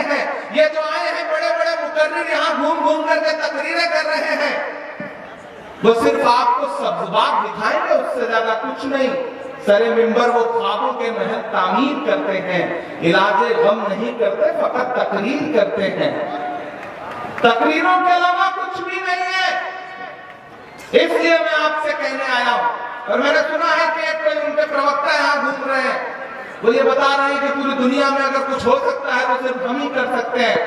रहे हैं। ये जो आए हैं बड़े बड़े मुकर्रिर यहाँ घूम घूम करके तकरीरें कर रहे हैं, वो सिर्फ आपको सब्ज़बाग दिखाएंगे, उससे ज्यादा कुछ नहीं। सरे मिंबर वो ख्वाबों के महल तामीर करते हैं, इलाजे गम नहीं करते, फकत तकरीर करते हैं। तकरीरों के अलावा कुछ भी नहीं है। इसलिए मैं आपसे कहने आया हूं, और मैंने सुना है कि एक कोई उनके प्रवक्ता यहाँ घूम रहे हैं, वो ये बता रहे हैं कि पूरी दुनिया में अगर कुछ हो सकता है तो सिर्फ हम ही कर सकते हैं।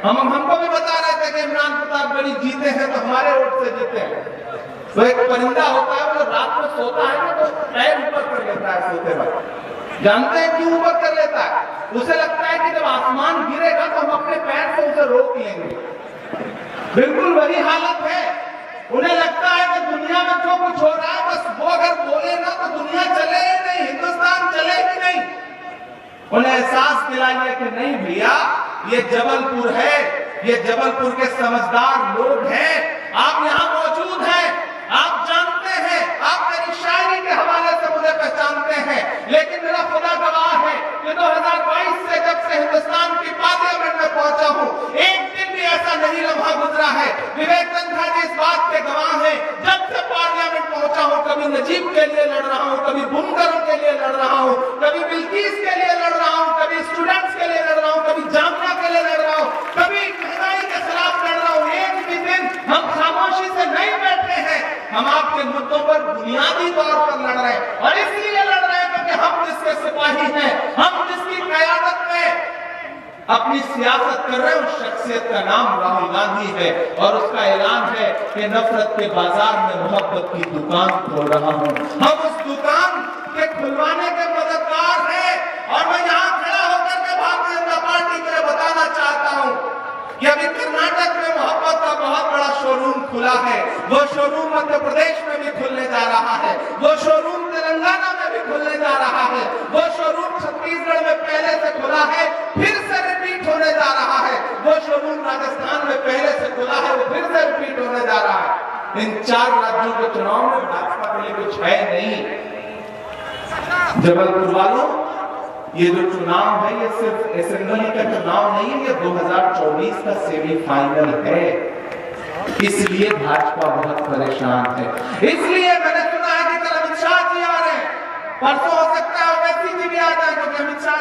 हमको भी बता रहे थे कि इमरान प्रतापगढ़ी जीते हैं तो हमारे वोट से जीते हैं। तो एक परिंदा होता है, वो रात में सोता है ना तो पैर ऊपर कर लेता है सोते वक्त। जानते हैं क्यों ऊपर कर लेता है? उसे लगता है कि जब आसमान गिरेगा तो हम अपने पैर से उसे रोक लेंगे। बिल्कुल वही हालत है। उन्हें लगता है कि दुनिया में जो कुछ हो रहा है बस वो अगर बोले ना तो दुनिया चले ही नहीं, हिंदुस्तान चले ही नहीं। उन्हें एहसास दिलाइए कि नहीं भैया, ये जबलपुर है, ये जबलपुर के समझदार लोग हैं, आप यहाँ मौजूद हैं, आप जानते हैं, आप मेरी शायरी के हवाले से मुझे पहचानते हैं, लेकिन मेरा खुदा गवाह है कि 2022 से जब से हिंदुस्तान की पार्लियामेंट में पहुंचा हूं, एक दिन भी ऐसा नहीं लम्हा गुजरा है। विवेक तन्खा जी इस बात के गवाह हैं, जब से पार्लियामेंट पहुंचा हूं, कभी नजीब के लिए लड़ रहा हूं, कभी बुनकरों के लिए लड़ रहा हूं, कभी बिल्किस के लिए लड़ रहा हूं, कभी स्टूडेंट्स के लिए लड़ रहा हूं, कभी जामिया के लिए लड़ रहा हूं, कभी महंगाई के खिलाफ लड़ रहा हूं। एक भी दिन हम खामोशी से नहीं बैठे हैं। हम आपके मुद्दों पर बुनियादी तौर पर लड़ रहे हैं, और इसलिए लड़ रहे हैं क्योंकि हम जिसके सिपाही हैं, हम जिसकी क़यादत में अपनी सियासत कर रहे हैं, उस शख्सियत का नाम राहुल गांधी है, और उसका ऐलान है कि नफरत के बाजार में मोहब्बत की दुकान खोल रहा हूं। हम उस दुकान के खुलवाने के मददगार हैं, और मैं यहाँ खड़ा होकर के भारतीय जनता पार्टी के लिए बताना चाहता हूँ कि अभी कर्नाटक में मोहब्बत का बहुत बड़ा शोरूम खुला है। वो शोरूम मध्य प्रदेश में भी खुलने जा रहा है, वो शोरूम तेलंगाना में भी खुलने जा रहा है, वो शोरूम छत्तीसगढ़ में पहले से खुला है, फिर से रिपीट होने जा रहा है, वो शोरूम राजस्थान में पहले से खुला है, वो फिर से रिपीट होने जा रहा है। इन 4 राज्यों के चुनाव में भाजपा के लिए कुछ है नहीं। जबलपुर वालों, ये जो चुनाव है ये सिर्फ असेंबली का चुनाव नहीं है, ये 2024 का सेमीफाइनल है। इसलिए भाजपा बहुत परेशान है। इसलिए मैंने सुना है कि कल अमित शाह जी आ रहे हैं, परसों हो सकता है ओवैसी जी भी आ जाए, क्योंकि अमित शाह